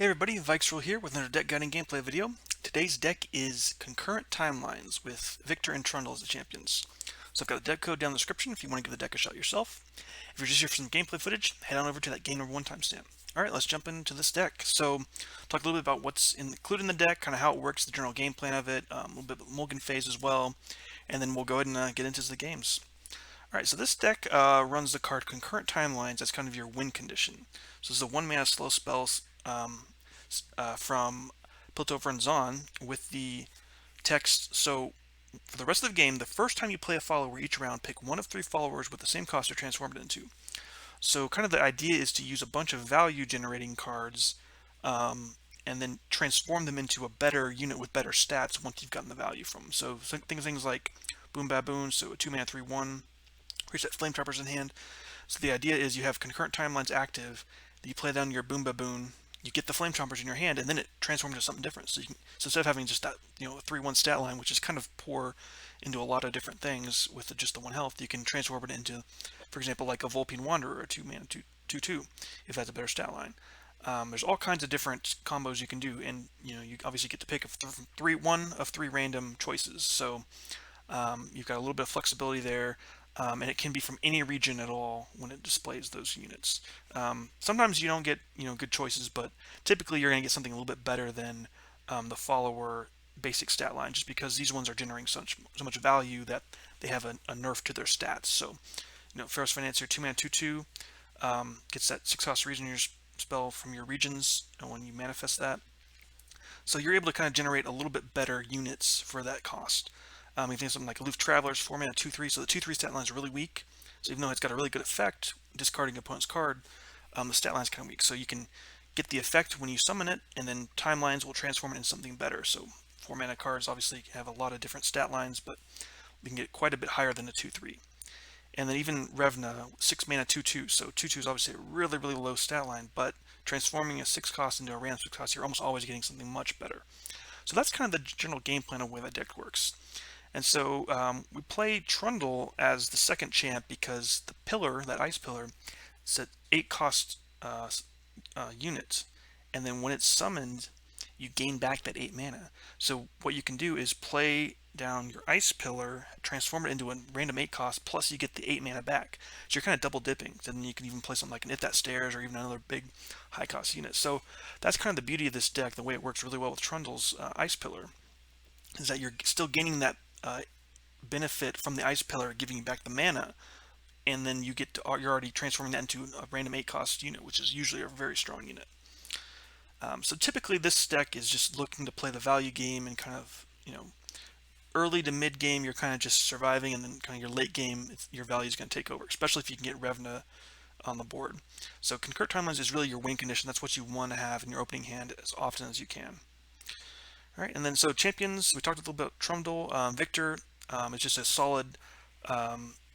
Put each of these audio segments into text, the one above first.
Hey everybody, Viktor here with another deck guiding gameplay video. Today's deck is Concurrent Timelines with Viktor and Trundle as the champions. So I've got the deck code down in the description if you want to give the deck a shot yourself. If you're just here for some gameplay footage, head on over to that game number 1 timestamp. Alright, let's jump into this deck. So, talk a little bit about what's included in the deck, kind of how it works, the general game plan of it, a little bit of mulligan phase as well, and then we'll go ahead and get into the games. Alright, so this deck runs the card Concurrent Timelines as kind of your win condition. So this is a 1-mana slow spell from Piltover and Zaun with the text. So for the rest of the game, the first time you play a follower each round, pick one of 3 followers with the same cost you're transformed into. So kind of the idea is to use a bunch of value generating cards and then transform them into a better unit with better stats once you've gotten the value from them. So things like Boom Baboon, so a 2-mana 3/1, reset Flame Trappers in hand. So the idea is you have Concurrent Timelines active, you play down your Boom Baboon, you get the Flame Chompers in your hand, and then it transforms into something different. So, so instead of having just that, a 3/1 stat line, which is kind of poor into a lot of different things with just the 1 health, you can transform it into, for example, like a Vulpine Wanderer, a 2-mana 2/2, if that's a better stat line. There's all kinds of different combos you can do, and you obviously get to pick one of 3 random choices. So you've got a little bit of flexibility there. And it can be from any region at all when it displays those units. Sometimes you don't get good choices, but typically you're going to get something a little bit better than the follower basic stat line, just because these ones are generating so much value that they have a nerf to their stats. So, Ferros Financier 2-mana 2/2 gets that 6-cost reason your spell from your regions when you manifest that. So you're able to kind of generate a little bit better units for that cost. You think something like Aloof Travelers, 4-mana 2/3, so the 2/3 stat line is really weak. So even though it's got a really good effect, discarding opponent's card, the stat line is kind of weak. So you can get the effect when you summon it, and then Timelines will transform it into something better. So 4-mana cards obviously have a lot of different stat lines, but we can get quite a bit higher than the 2/3. And then even Revna, 6-mana 2/2. So 2/2 is obviously a really, really low stat line, but transforming a 6-cost into a random 6-cost, you're almost always getting something much better. So that's kind of the general game plan of the way that deck works. And so we play Trundle as the second champ because the pillar, that ice pillar, is an 8-cost unit. And then when it's summoned, you gain back that 8 mana. So what you can do is play down your ice pillar, transform it into a random 8-cost, plus you get the 8 mana back. So you're kind of double dipping. So then you can even play something like an If That Stairs or even another big high-cost unit. So that's kind of the beauty of this deck, the way it works really well with Trundle's ice pillar, is that you're still gaining that benefit from the ice pillar, giving you back the mana, and then you're already transforming that into a random 8-cost unit, which is usually a very strong unit. So typically this deck is just looking to play the value game, and kind of early to mid game you're kind of just surviving, and then kind of your late game your value is going to take over, especially if you can get Revna on the board. So Concurrent Timelines is really your win condition. That's what you want to have in your opening hand as often as you can. All right, and then so champions, we talked a little bit about Trundle. Viktor is just a solid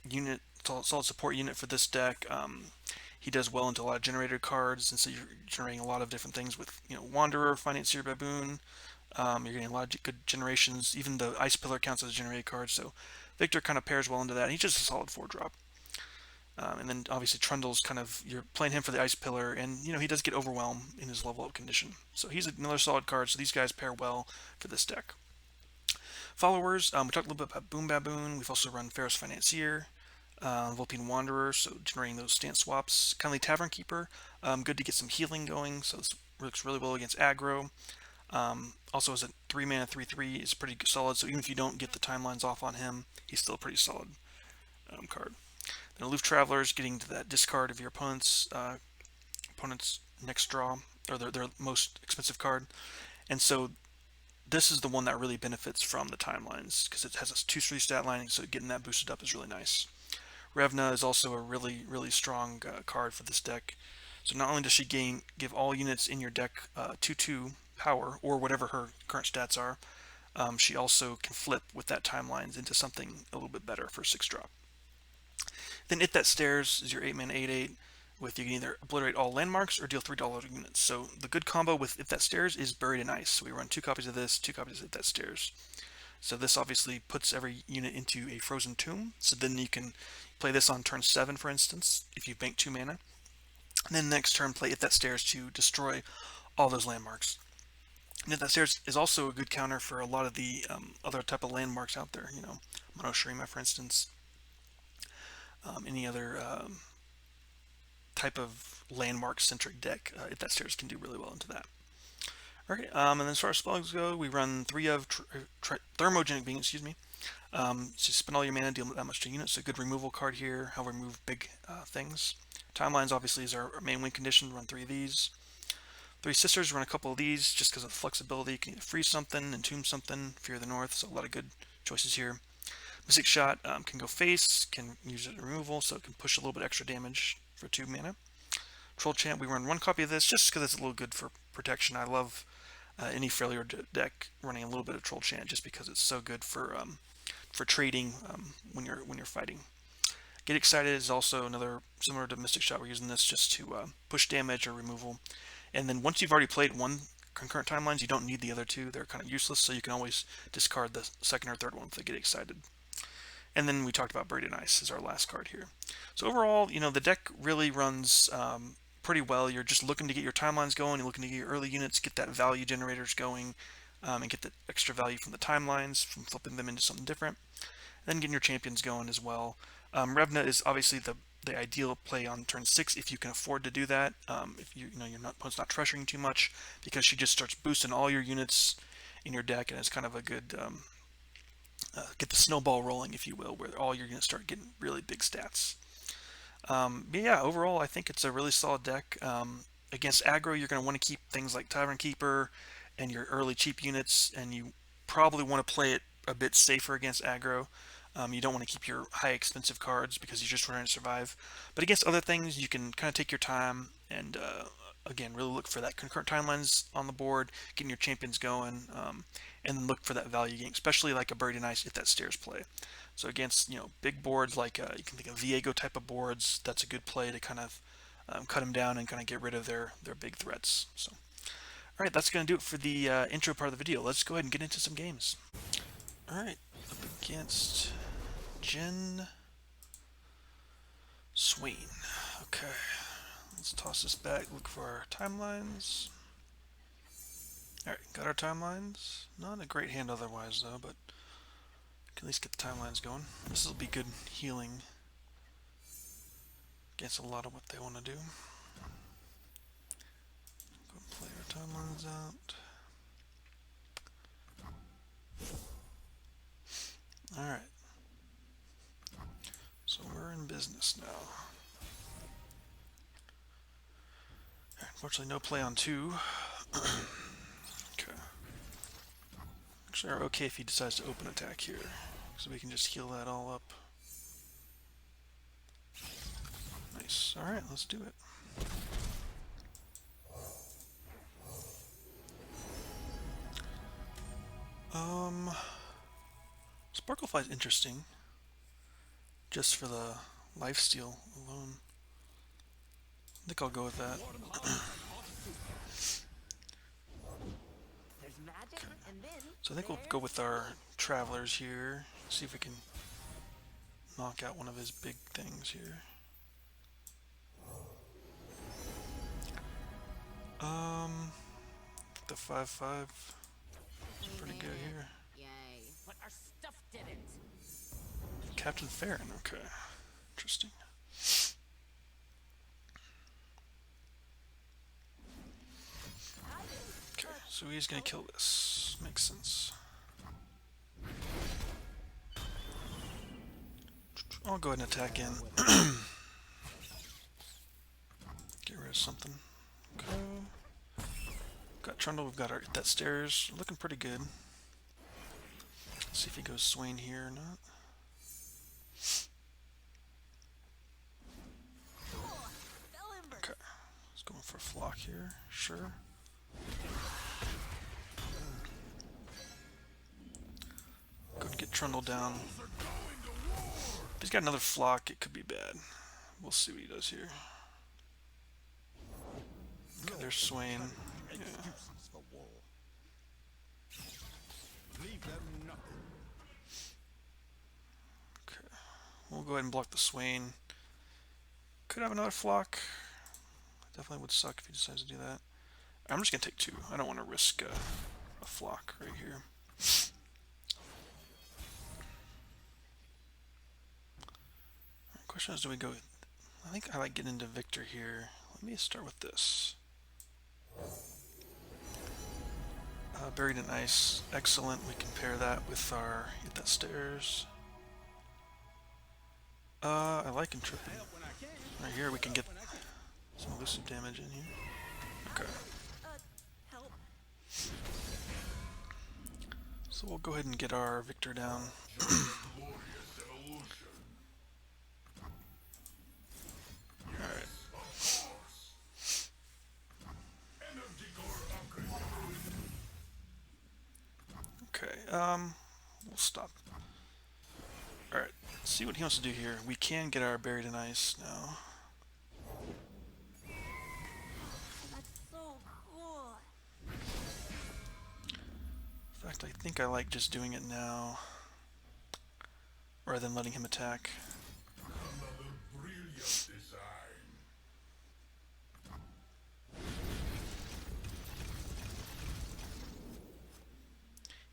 unit, solid support unit for this deck. He does well into a lot of generator cards, and so you're generating a lot of different things with Wanderer, Financier, Baboon. You're getting a lot of good generations. Even the Ice Pillar counts as a generated card, so Viktor kind of pairs well into that. He's just a solid 4-drop. And then obviously Trundle's kind of, you're playing him for the Ice Pillar, and he does get overwhelmed in his level up condition. So he's another solid card, so these guys pair well for this deck. Followers, we talked a little bit about Boom Baboon. We've also run Ferros Financier, Vulpine Wanderer, so generating those stance swaps. Kindly Tavern Keeper, good to get some healing going, so this works really well against aggro. Also as a 3-mana 3/3 is pretty solid, so even if you don't get the timelines off on him, he's still a pretty solid card. Then Aloof Travelers, getting to that discard of your opponent's next draw, or their most expensive card. And so this is the one that really benefits from the timelines, because it has a 2/3 stat line, so getting that boosted up is really nice. Revna is also a really, really strong card for this deck. So not only does she give all units in your deck 2/2 power, or whatever her current stats are, she also can flip with that timelines into something a little bit better for 6-drop. Then If That Stairs is your 8-mana 8/8, with you can either obliterate all landmarks or deal $3 units. So the good combo with If That Stairs is Buried in Ice. So we run 2 copies of this, 2 copies of If That Stairs. So this obviously puts every unit into a frozen tomb. So then you can play this on turn 7, for instance, if you bank 2 mana. And then next turn play If That Stairs to destroy all those landmarks. And that stairs is also a good counter for a lot of the other type of landmarks out there. You know, Monoshirima, for instance, any other type of landmark-centric deck. That stairs can do really well into that. Okay, and then as far as spells go, we run 3 of Thermogenic Being, excuse me. So spend all your mana, deal that much to units. So good removal card here, how we remove big things. Timelines obviously is our main win condition, run 3 of these. 3 Sisters, run a couple of these just because of the flexibility. You can either freeze something, entomb something, Fear of the North, so a lot of good choices here. Mystic Shot can go face, can use it removal, so it can push a little bit extra damage for 2 mana. Troll Chant, we run 1 copy of this just because it's a little good for protection. I love any Freljord deck running a little bit of Troll Chant just because it's so good for trading when you're fighting. Get Excited is also another, similar to Mystic Shot. We're using this just to push damage or removal. And then once you've already played one Concurrent Timelines, you don't need the other 2. They're kind of useless, so you can always discard the second or third one if they get excited. And then we talked about Buried in Ice as our last card here. So overall, you know, the deck really runs pretty well. You're just looking to get your timelines going. You're looking to get your early units, get that value generators going, and get the extra value from the timelines, from flipping them into something different. And then getting your champions going as well. Revna is obviously the ideal play on turn 6 if you can afford to do that. If you know your opponent's not pressuring too much, because she just starts boosting all your units in your deck, and it's kind of a good get the snowball rolling, if you will, where all your units start getting really big stats. But yeah, overall, I think it's a really solid deck. Against aggro, you're going to want to keep things like Tavern Keeper and your early cheap units, and you probably want to play it a bit safer against aggro. You don't want to keep your high expensive cards because you're just trying to survive. But against other things, you can kind of take your time and again, really look for that concurrent timelines on the board, getting your champions going, and then look for that value gain, especially like a Buried in Ice if that stairs play. So against big boards like you can think of Viego type of boards, that's a good play to kind of cut them down and kind of get rid of their big threats. So, all right, that's going to do it for the intro part of the video. Let's go ahead and get into some games. All right, up against Jen Swain. Okay, let's toss this back, look for our timelines. Alright, got our timelines. Not a great hand otherwise though, but can at least get the timelines going. This will be good healing against a lot of what they want to do. Go and play our timelines out. Alright. So we're in business now. Unfortunately, no play on 2. Okay. Actually, are okay if he decides to open attack here, so we can just heal that all up. Nice. Alright, let's do it. Sparklefly is interesting, just for the lifesteal alone. I think I'll go with that. Okay. So I think we'll go with our Travelers here. See if we can knock out one of his big things here. The 5/5 is pretty good here. But our stuff didn't. Captain Farron, okay. Interesting. Okay, so he's gonna kill this. Makes sense. I'll go ahead and attack in. Get rid of something. Okay. Got Trundle, we've got that stairs. Looking pretty good. Let's see if he goes Swain here or not. Okay. Let's go for a flock here. Sure. Go ahead and get Trundle down. If he's got another flock, it could be bad. We'll see what he does here. Okay, there's Swain. Yeah. Okay. We'll go ahead and block the Swain. Could have another flock. Definitely would suck if he decides to do that. I'm just gonna take 2. I don't want to risk a flock right here. Question is, do we go? I think I like getting into Viktor here. Let me start with this. Buried in Ice, excellent. We can pair that with our hit that stairs. I like him tripping. Right here we can get some elusive damage in here. Okay. Help. So we'll go ahead and get our Viktor down. Alright. Okay, we'll stop. Alright, let's see what he wants to do here. We can get our Buried in Ice now. That's so cool. In fact, I think I like just doing it now, rather than letting him attack.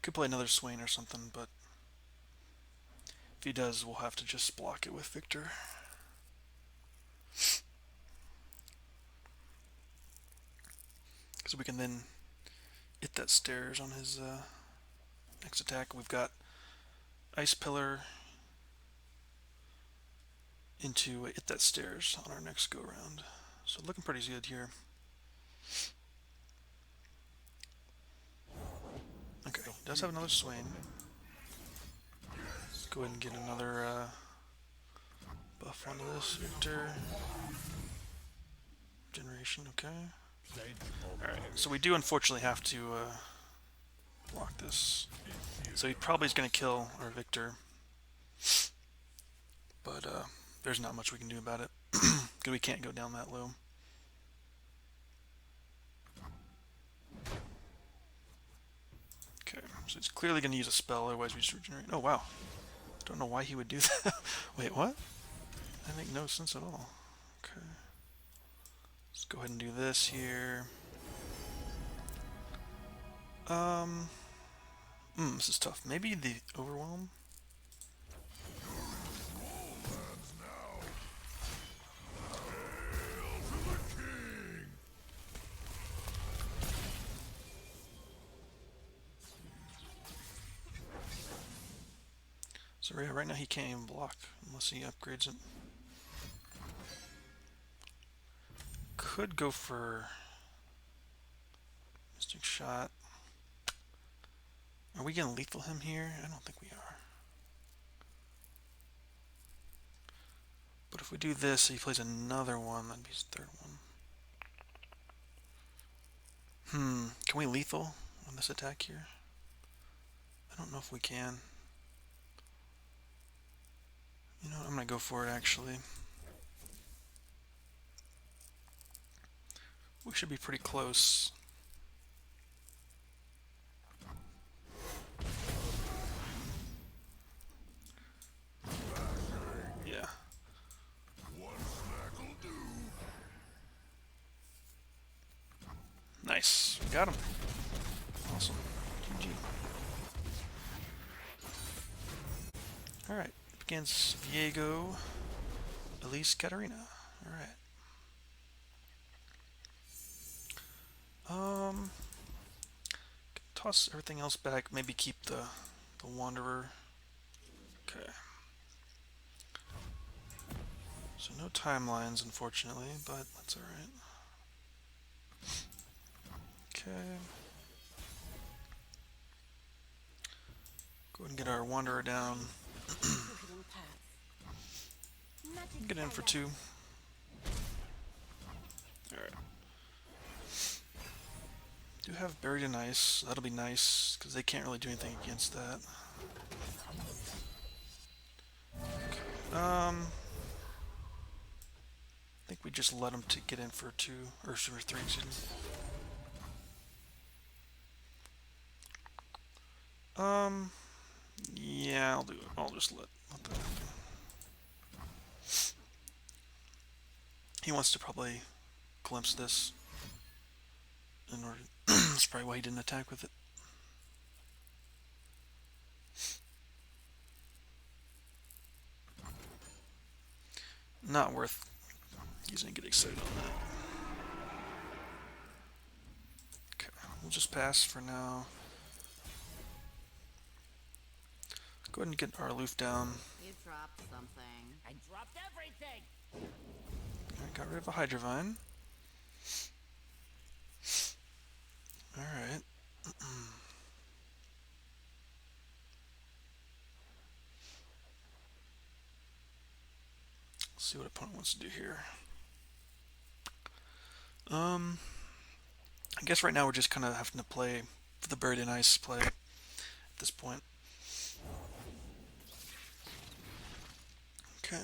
Could play another Swain or something, but if he does, we'll have to just block it with Viktor. Because we can then hit that stairs on his next attack. We've got Ice Pillar into hit that stairs on our next go round. So looking pretty good here. Okay, does have another Swain. Let's go ahead and get another buff onto this Viktor. Generation, okay. Alright, so we do unfortunately have to block this. So he probably is going to kill our Viktor. But there's not much we can do about it. Because we can't go down that low. Okay, so he's clearly going to use a spell, otherwise we just regenerate. Oh, wow. Don't know why he would do that. Wait, what? That makes no sense at all. Okay. Let's go ahead and do this here. This is tough. Maybe the Overwhelm? So yeah, right now he can't even block unless he upgrades it. Could go for Mystic Shot. Are we gonna lethal him here? I don't think we are. But if we do this, he plays another one, that'd be his third one. Can we lethal on this attack here? I don't know if we can. You know what, I'm gonna go for it actually. We should be pretty close. Yeah. Nice. Got him. Awesome. GG. Alright. Against Viego, Elise, Katarina. Alright. Toss everything else back. Maybe keep the Wanderer. Okay. So no timelines, unfortunately, but that's alright. Okay. Go ahead and get our Wanderer down. Get in for 2. Alright. Do have Buried in Ice. That'll be nice, because they can't really do anything against that. Okay. I think we just let them to get in for 2, or for 3, excuse me. Yeah, I'll do it. I'll just let that happen. He wants to probably glimpse this in order. That's probably why he didn't attack with it. Not worth. He's gonna get excited on that. Okay, we'll just pass for now. Go ahead and get our Aloof down. You dropped something. I dropped everything. Alright, got rid of a Hydrovine. Alright. See what opponent wants to do here. I guess right now we're just kind of having to play for the Buried in Ice play at this point. Okay.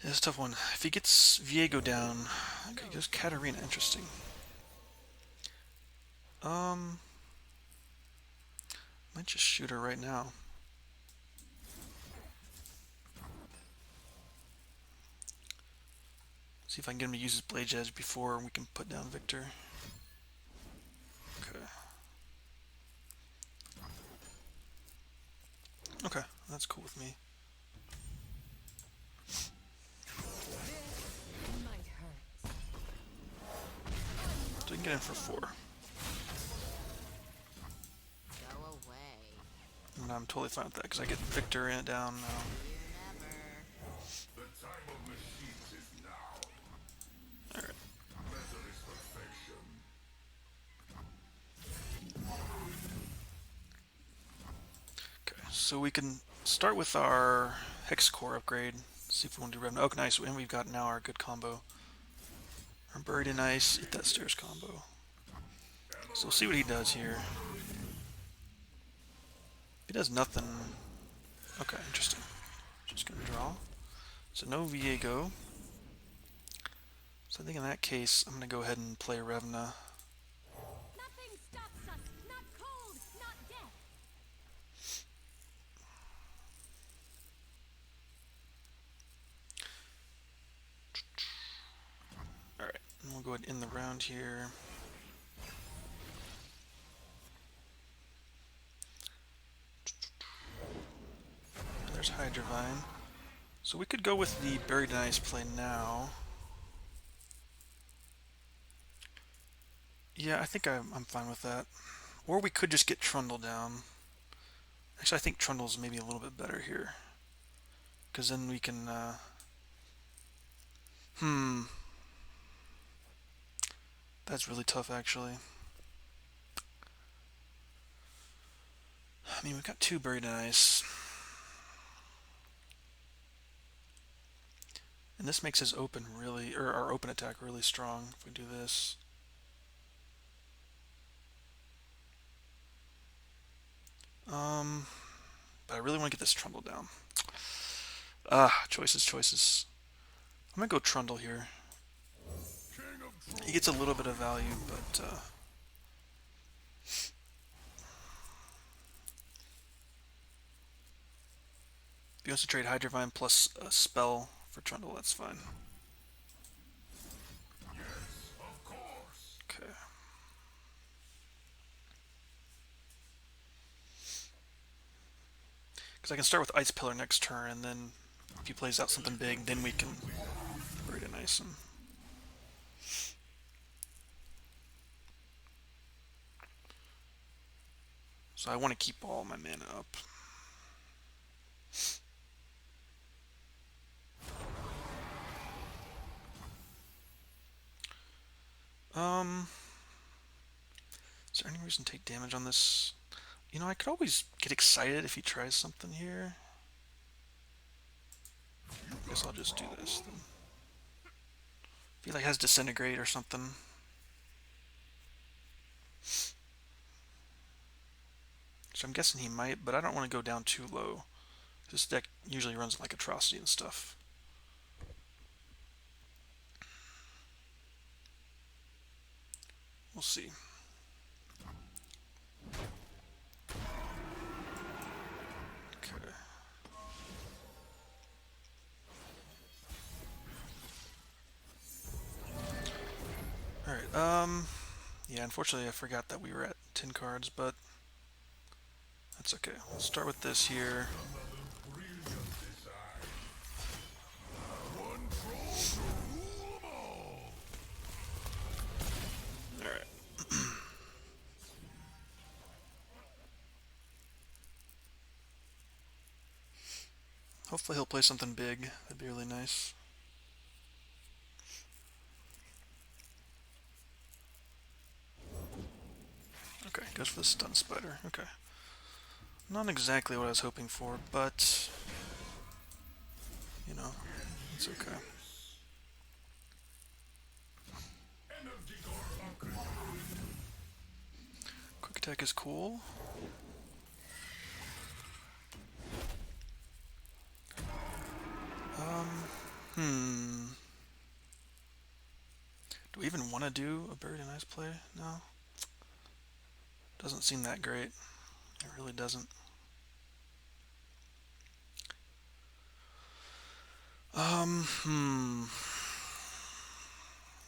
It's a tough one. If he gets Viego down, okay, he goes Katarina. Interesting. Might just shoot her right now. See if I can get him to use his Blade Edge before we can put down Viktor. Okay. Okay, that's cool with me. So we can get in for 4. Go away. And I'm totally fine with that because I get Viktor in down now. Never. The time of machines is now. Alright. Method is perfection. Okay, so we can start with our Hex Core upgrade. See if we want to do Revna. Oh, nice. And we've got now our good combo. Our Buried in Ice, eat that stairs combo. So we'll see what he does here. He does nothing. Okay, interesting. Just gonna draw. So no Viego. So I think in that case, I'm gonna go ahead and play Revna. Nothing stops us. Not cold, not death. Alright, and we'll go ahead and end the round here. There's Hydrovine. So we could go with the Buried in Ice play now. Yeah, I think I'm fine with that. Or we could just get Trundle down. Actually, I think Trundle's maybe a little bit better here. Because then we can... That's really tough, actually. I mean, we've got 2 Buried in Ice. And this makes his open really... or our open attack really strong if we do this. But I really want to get this Trundle down. Choices. I'm gonna go Trundle here. He gets a little bit of value, but if he wants to trade Hydrovine plus a spell for Trundle, that's fine. Yes, of course. Okay. Because I can start with Ice Pillar next turn, and then if he plays out something big, then we can Buried in Ice him. So I want to keep all my mana up. Is there any reason to take damage on this? You know, I could always get excited if he tries something here. I guess I'll just do this then. If he like has Disintegrate or something. So I'm guessing he might, but I don't want to go down too low. This deck usually runs like Atrocity and stuff. We'll see. Okay. Alright, yeah, unfortunately I forgot that we were at 10 cards, but that's okay. We'll start with this here. Brilliant design. One troll to rule 'em all. Alright. Hopefully he'll play something big. That'd be really nice. Okay, goes for the stun spider. Okay. Not exactly what I was hoping for, but you know, it's okay. Quick attack is cool. Do we even want to do a Buried in Ice play? No. Doesn't seem that great. It really doesn't.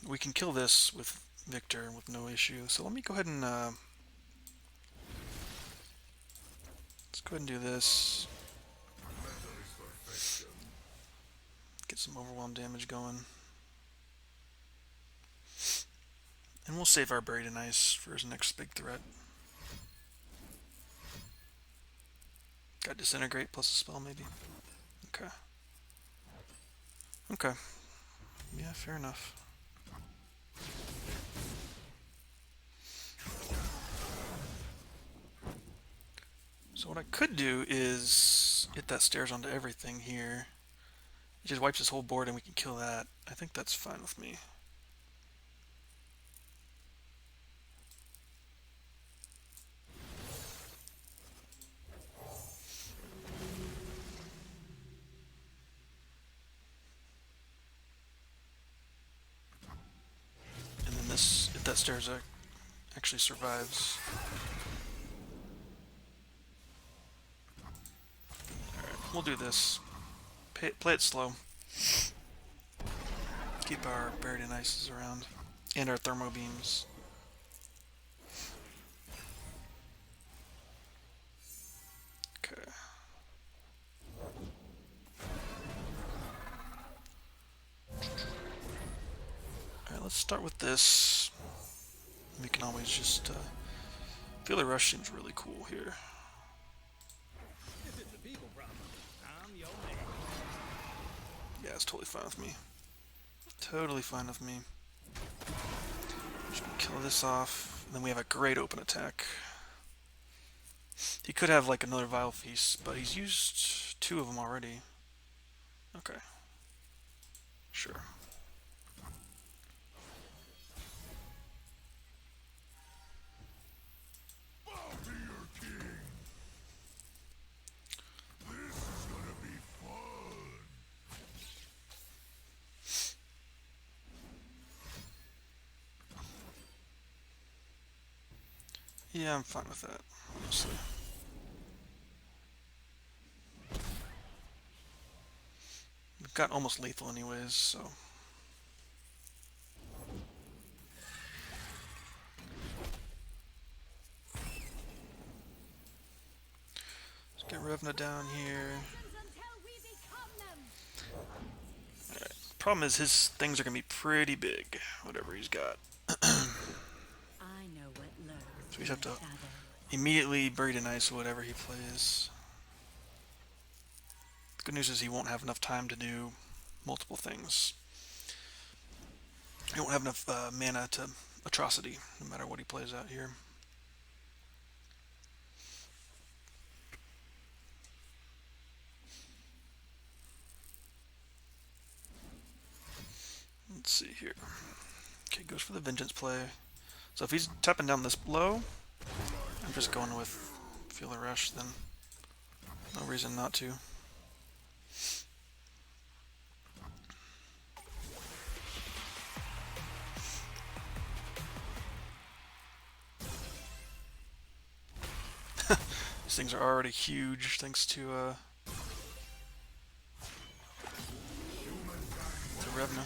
We can kill this with Viktor with no issue. So let me go ahead and let's go ahead and do this. Get some overwhelm damage going. And we'll save our Buried in Ice for his next big threat. Got Disintegrate plus a spell maybe. Okay. Okay. Yeah, fair enough. So what I could do is get that stairs onto everything here. It just wipes his whole board and we can kill that. I think that's fine with me. And then this, if that stairs actually survives. Alright, we'll do this. Play it slow. Keep our Buried in Ices around. And our Thermo Beams. Okay. Alright, let's start with this. We can always just feel the rush seems really cool here. If it's a people problem, I'm your man. Yeah, it's totally fine with me. Totally fine with me. Just kill this off. And then we have a great open attack. He could have like another Vile Feast, but he's used 2 of them already. Okay. Sure. Bow to your king. This is gonna be fun. Yeah, I'm fine with that, honestly. We've got almost lethal anyways, so. Let's get Revna down here. Until we become them. Alright. Problem is his things are gonna be pretty big, whatever he's got. I know what lurks So we just have to in the shadows. immediately Buried in Ice whatever he plays. The good news is he won't have enough time to do multiple things. He won't have enough mana to Atrocity, no matter what he plays out here. Let's see here. Okay, goes for the Vengeance play. So if he's tapping down this low, I'm just going with Feel the Rush, then no reason not to. These things are already huge thanks to Revna.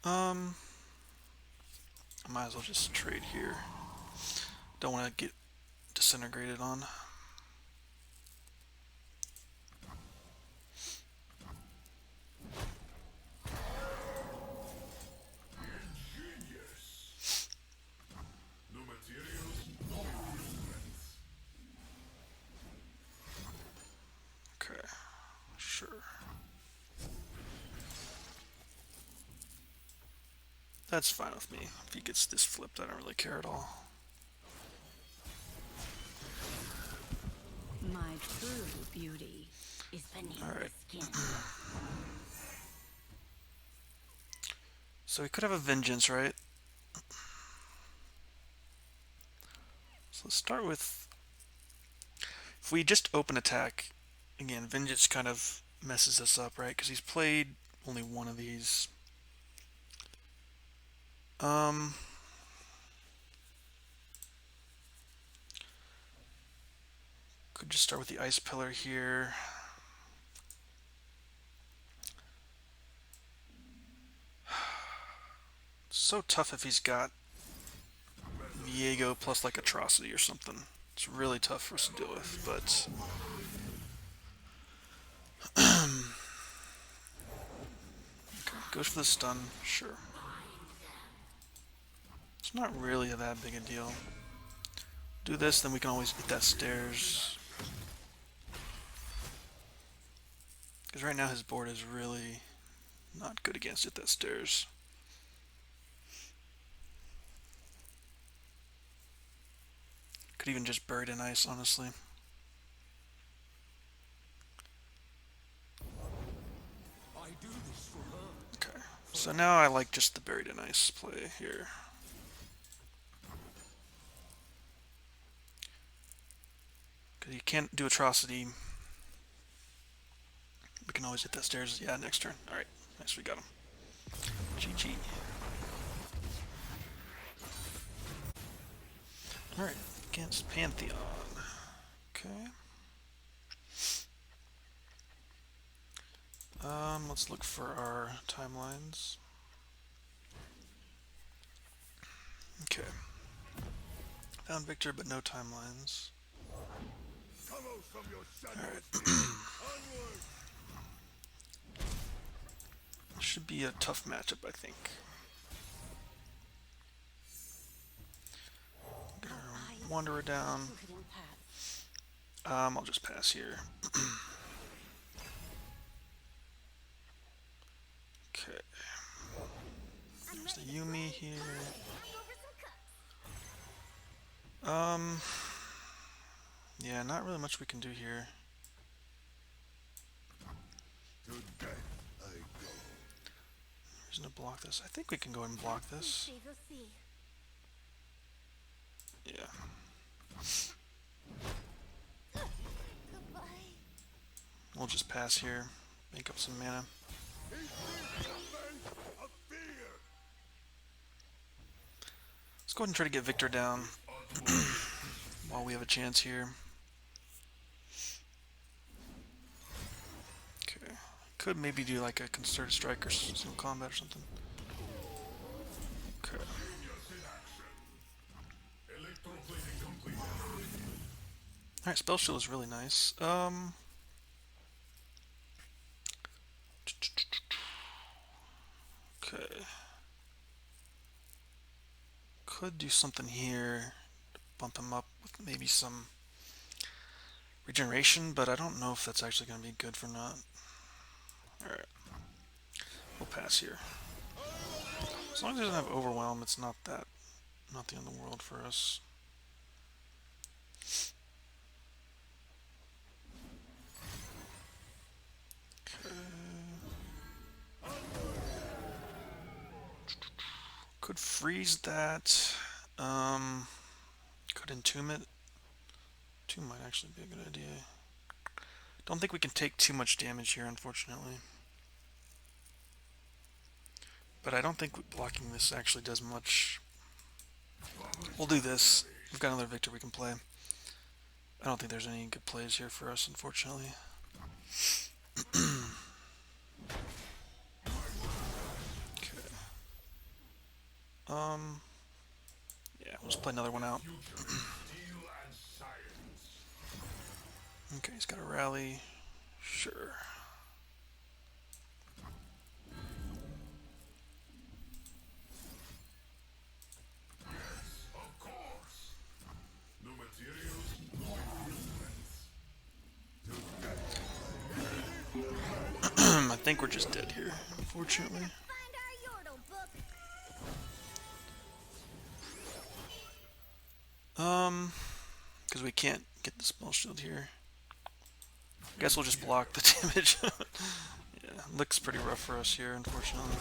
I might as well just trade here. Don't want to get disintegrated on. Okay, sure. That's fine with me. If he gets this flipped, I don't really care at all. My true beauty is beneath Alright. the skin. So he could have a vengeance, right? So let's start with... If we just open attack, again, vengeance kind of messes us up, right? Because he's played only one of these. Could just start with the ice pillar here. So tough if he's got Viego plus like atrocity or something. It's really tough for us to deal with, but okay, goes for the stun, sure. It's not really that big a deal. Do this, then we can always get that stairs. Because right now his board is really not good against it, that stairs. Could even just bury it in ice, honestly. Okay, so now I like just the buried in ice play here. Because you can't do atrocity. We can always hit that stairs. Yeah, next turn. Alright, nice, we got him. GG. Alright, against Pantheon. Okay. Let's look for our timelines. Okay. Found Viktor, but no timelines. Alright. Should be a tough matchup, I think. Get our Wanderer down. I'll just pass here. Okay. There's the Yumi here. Yeah, not really much we can do here. Reason to block this. I think we can go ahead and block this. Yeah. We'll just pass here. Make up some mana. Let's go ahead and try to get Viktor down while we have a chance here. Okay. Could maybe do like a concerted strike or some combat or something. Okay. Alright, Spell Shield is really nice. Okay. Could do something here to bump him up with maybe some regeneration, but I don't know if that's actually going to be good for not. Alright. We'll pass here. As long as he doesn't have Overwhelm, it's not the end of the world for us. Okay. Could freeze that. Could entomb it. Tomb might actually be a good idea. Don't think we can take too much damage here, unfortunately. But I don't think blocking this actually does much. We'll do this. We've got another Viktor we can play. I don't think there's any good plays here for us, unfortunately. Okay. Yeah, we'll just play another one out. Okay, he's got a rally. Sure. Of course. The materials I think we're just dead here, unfortunately. Find our Yordle book. Because we can't get the spell shield here. Guess we'll just block the damage. Yeah, looks pretty rough for us here, unfortunately.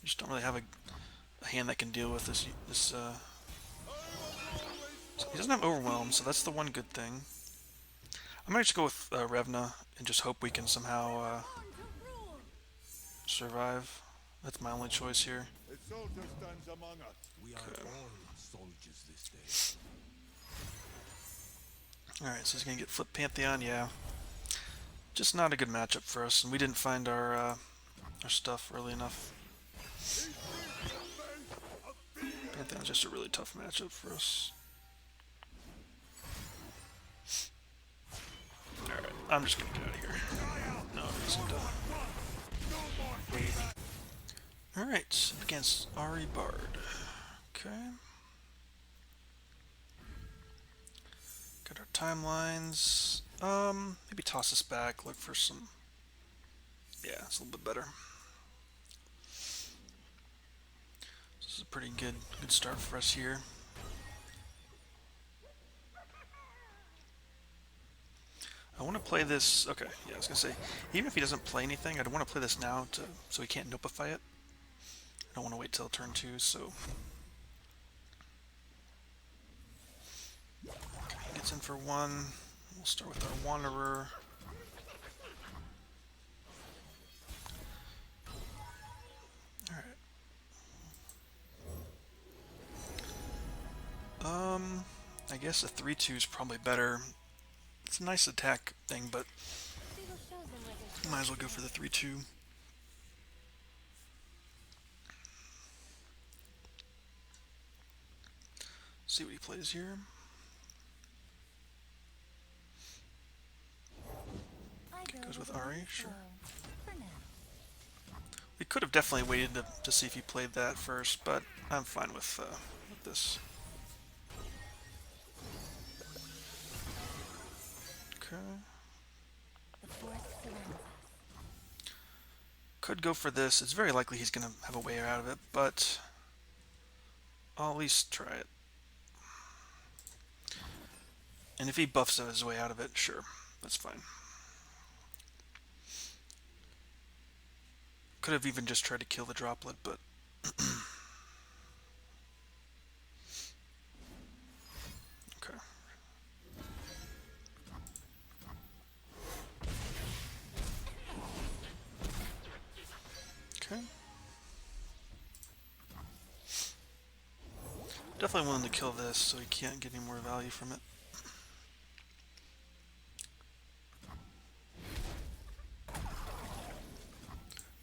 We just don't really have a hand that can deal with this. So he doesn't have Overwhelm, so that's the one good thing. I might just go with Revna and just hope we can somehow On to rule. survive. That's my only choice here. A soldier stands among us. We are all soldiers this day. Alright, so he's going to get Flip Pantheon, yeah. Just not a good matchup for us, and we didn't find our stuff early enough. Pantheon's just a really tough matchup for us. Alright, I'm just going to get out of here. No reason to. Alright, against Ari Bard. Okay. Got our timelines. Maybe toss this back, look for some. Yeah, it's a little bit better. This is a pretty good start for us here. I want to play this. Okay, yeah, I was gonna say, even if he doesn't play anything, I'd want to play this now so he can't nopify it. I don't want to wait till turn 2, so. Okay, he gets in for 1. We'll start with our Wanderer. Alright. I guess a 3-2 is probably better. It's a nice attack thing, but might as well go for the 3-2. See what he plays here. Goes with Ari, sure. We could have definitely waited to see if he played that first, but I'm fine with this. Okay. Could go for this. It's very likely he's going to have a way out of it, but I'll at least try it. And if he buffs his way out of it, sure, that's fine. Could have even just tried to kill the droplet, but okay. Okay. Definitely willing to kill this so he can't get any more value from it.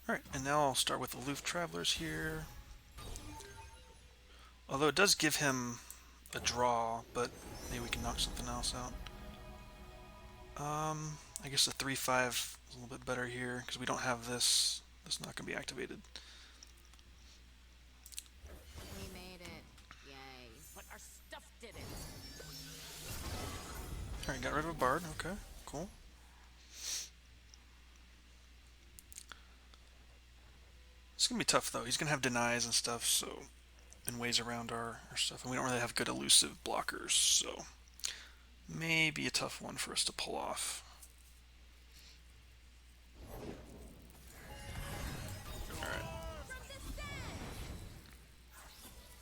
Alright, and now I'll start with Aloof Travelers here. Although it does give him a draw, but maybe we can knock something else out. I guess the 3-5 is a little bit better here, because we don't have this. This is not going to be activated. We made it. Yay. But our stuff didn't. Alright, got rid of a Bard. Okay, cool. It's going to be tough, though. He's going to have denies and stuff, so, and ways around our stuff. And we don't really have good elusive blockers, so maybe a tough one for us to pull off. Alright.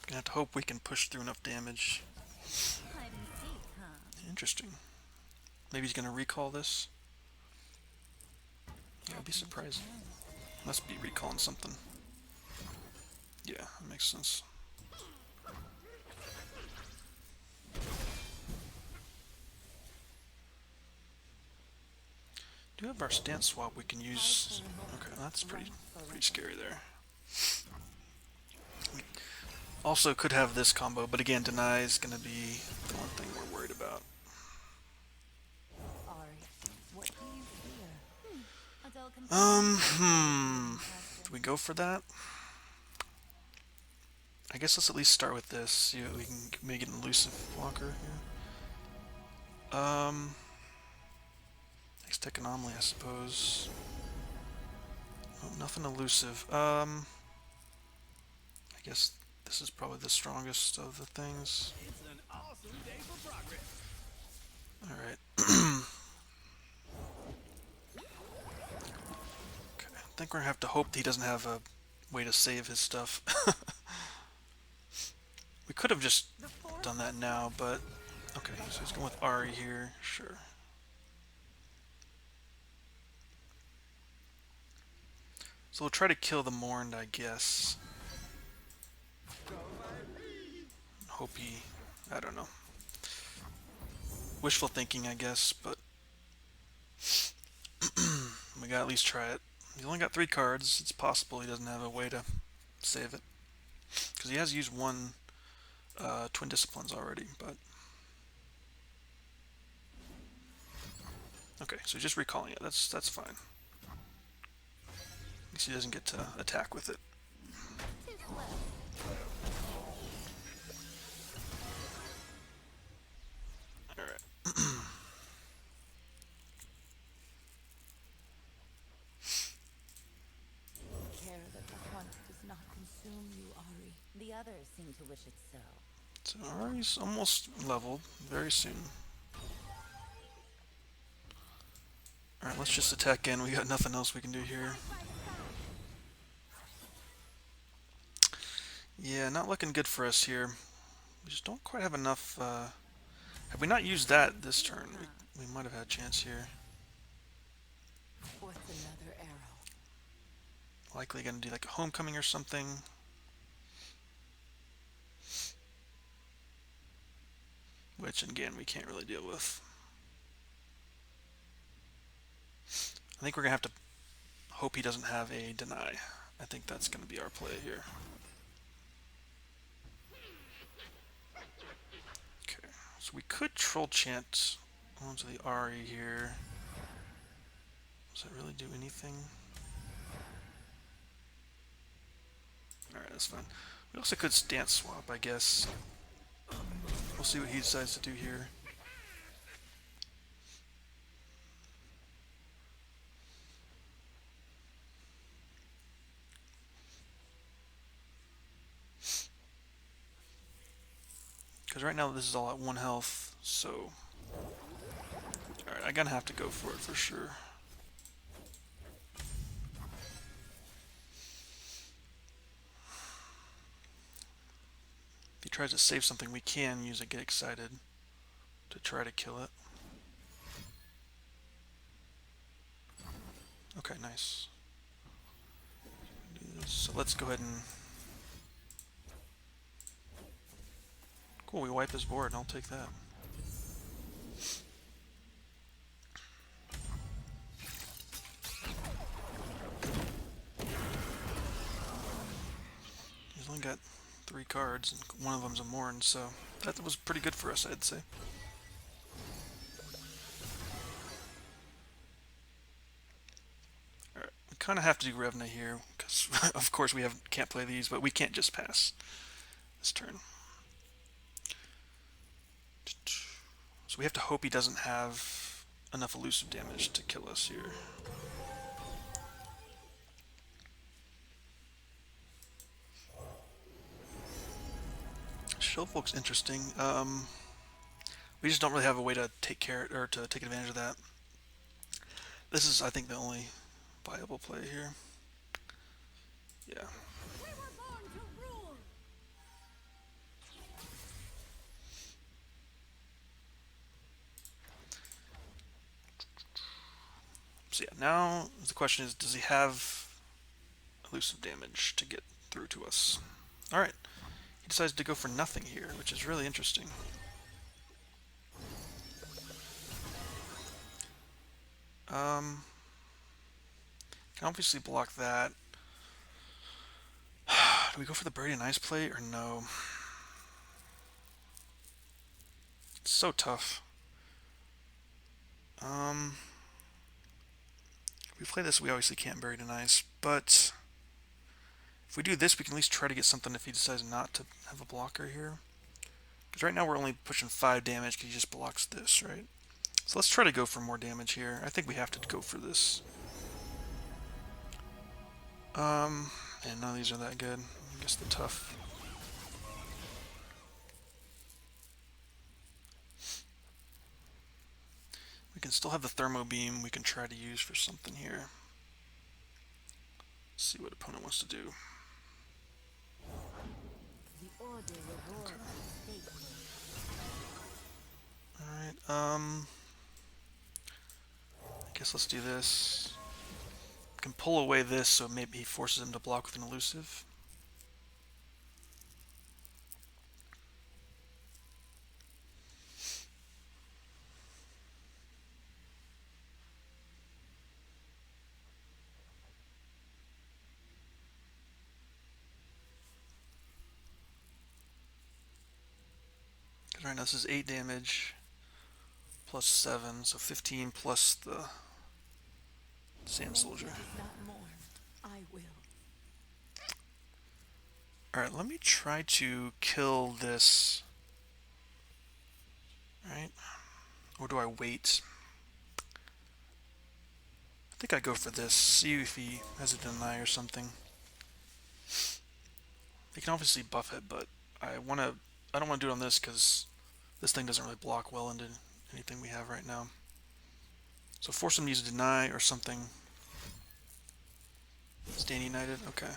Gonna have to hope we can push through enough damage. Hide and seek, huh? Interesting. Maybe he's gonna recall this. Yeah, I'd be surprised. Must be recalling something. Yeah, that makes sense. Do you have our stance swap we can use? Okay, that's pretty scary there. Also could have this combo, but again, deny is gonna be the one thing we're worried about. What do you fear? A dull Do we go for that? I guess let's at least start with this. See what we can make an elusive blocker here. Next tech anomaly, I suppose. Oh, nothing elusive. I guess this is probably the strongest of the things. It's an awesome day for progress. Alright. Okay, I think we're gonna have to hope that he doesn't have a way to save his stuff. We could have just done that now, but okay, so he's going with Ari here, sure. So we'll try to kill the Mourned, I guess. Hope he, I don't know. Wishful thinking, I guess, but we gotta at least try it. He's only got 3 cards. It's possible he doesn't have a way to save it. Because he has used one Twin Disciplines already, but... Okay, so just recalling it. That's fine. At least he doesn't get to attack with it. Alright. Care that the hunt does not consume you, Ari. The others seem to wish it so. So Ari's almost leveled very soon. Alright, let's just attack in. We got nothing else we can do here. Yeah, not looking good for us here. We just don't quite have enough. Have we not used that this turn? We might have had a chance here. What's another arrow? Likely gonna do like a homecoming or something. Which, again, we can't really deal with. I think we're gonna have to hope he doesn't have a deny. I think that's gonna be our play here. Okay, so we could troll chant onto the Ari here. Does that really do anything? Alright, that's fine. We also could stance swap, I guess. We'll see what he decides to do here. Because right now this is all at 1 health, so... Alright, I'm gonna have to go for it for sure. If he tries to save something, we can use a Get Excited to try to kill it. Okay, nice. So let's go ahead and... Cool, we wipe his board, and I'll take that. He's only got 3 cards, and one of them's a Mourn, so that was pretty good for us, I'd say. Alright, we kind of have to do Revna here, because of course we can't play these, but we can't just pass this turn. So we have to hope he doesn't have enough elusive damage to kill us here. Shellfolk's interesting. We just don't really have a way to take care or to take advantage of that. This is, I think, the only viable play here. Yeah. We were born to rule. So yeah, now the question is, does he have elusive damage to get through to us? Alright. He decides to go for nothing here, which is really interesting. Can obviously block that. Do we go for the Birdie and Ice play or no? It's so tough. If we play this, we obviously can't Buried in Ice, but if we do this, we can at least try to get something if he decides not to have a blocker here. Because right now we're only pushing 5 damage because he just blocks this, right? So let's try to go for more damage here. I think we have to go for this. And none of these are that good. I guess they're tough. We can still have the Thermo Beam we can try to use for something here. See what opponent wants to do. Okay. Alright, I guess let's do this. We can pull away this so maybe he forces him to block with an elusive. Right now this is 8 damage plus 7, so 15 plus the Sand Soldier. Alright, let me try to kill this. Alright. Or do I wait? I think I go for this. See if he has a deny or something. He can obviously buff it, but I don't want to do it on this because this thing doesn't really block well into anything we have right now. So force him to use a deny or something. Stand United, okay.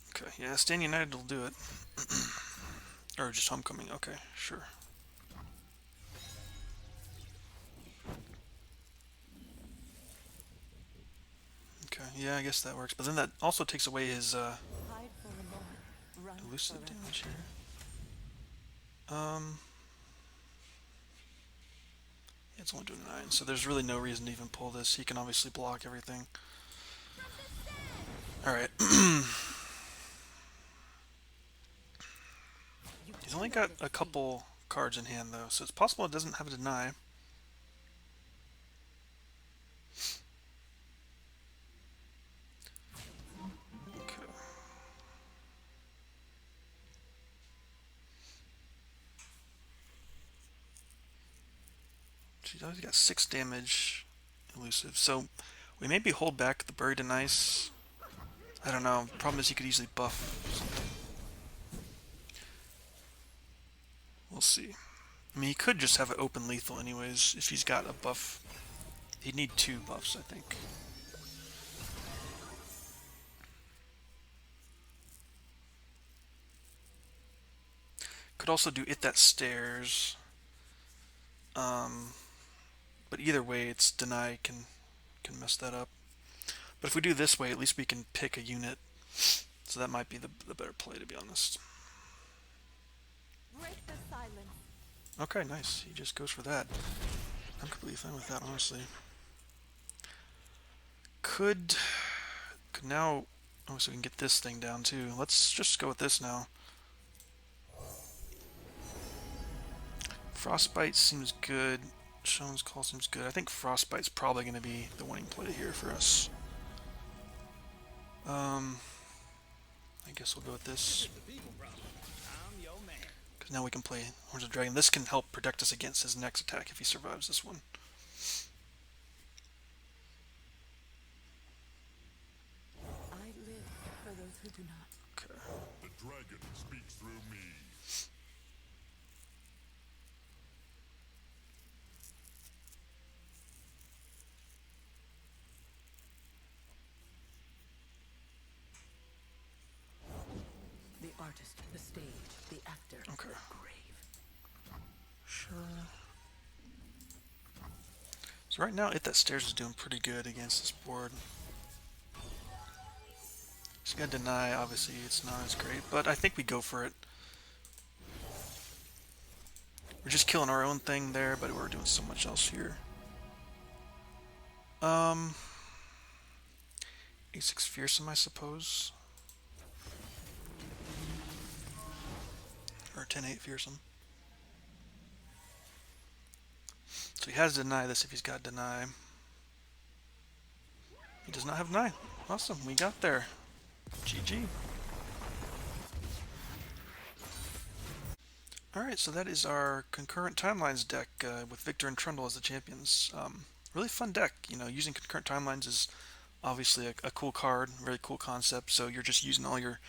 Okay, yeah, Stand United will do it. Or just Homecoming, okay, sure. Okay, yeah, I guess that works. But then that also takes away his elusive damage here. Yeah, it's only doing 9, so there's really no reason to even pull this. He can obviously block everything. Alright. He's only got a couple cards in hand, though, so it's possible it doesn't have a deny. Okay. She's always got 6 damage elusive, so we maybe hold back the Buried in Ice. I don't know. The problem is he could easily buff something. We'll see. I mean, he could just have it open lethal anyways, if he's got a buff. He'd need 2 buffs, I think. Could also do It That Stares. But either way, its deny can mess that up. But if we do this way, at least we can pick a unit. So that might be the better play, to be honest. Okay, nice. He just goes for that. I'm completely fine with that, honestly. Could now... Oh, so we can get this thing down, too. Let's just go with this now. Frostbite seems good. Shone's Call seems good. I think Frostbite's probably going to be the winning play here for us. I guess we'll go with this. Because now we can play Horns of the Dragon. This can help protect us against his next attack if he survives this one. I live for those who do not. Okay. The dragon speaks through me. The artist, the stage, the actor, Okay. the grave. Sure. So right now, If That Stairs is doing pretty good against this board. Just gotta deny, obviously, it's not as great, but I think we go for it. We're just killing our own thing there, but we're doing so much else here. A6 Fearsome, I suppose. Or 10-8 Fearsome. So he has to deny this if he's got deny. He does not have deny. Awesome, we got there. GG. Alright, so that is our Concurrent Timelines deck with Viktor and Trundle as the champions. Really fun deck. You know, using Concurrent Timelines is obviously a cool card, really cool concept. So you're just using all your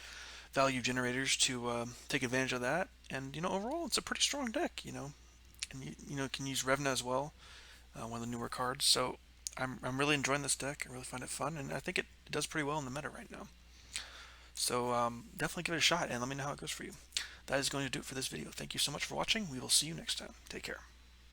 value generators to take advantage of that. And, you know, overall, it's a pretty strong deck, you know. And, you know, can use Revna as well, one of the newer cards. So I'm really enjoying this deck. I really find it fun, and I think it does pretty well in the meta right now. So definitely give it a shot and let me know how it goes for you. That is going to do it for this video. Thank you so much for watching. We will see you next time. Take care.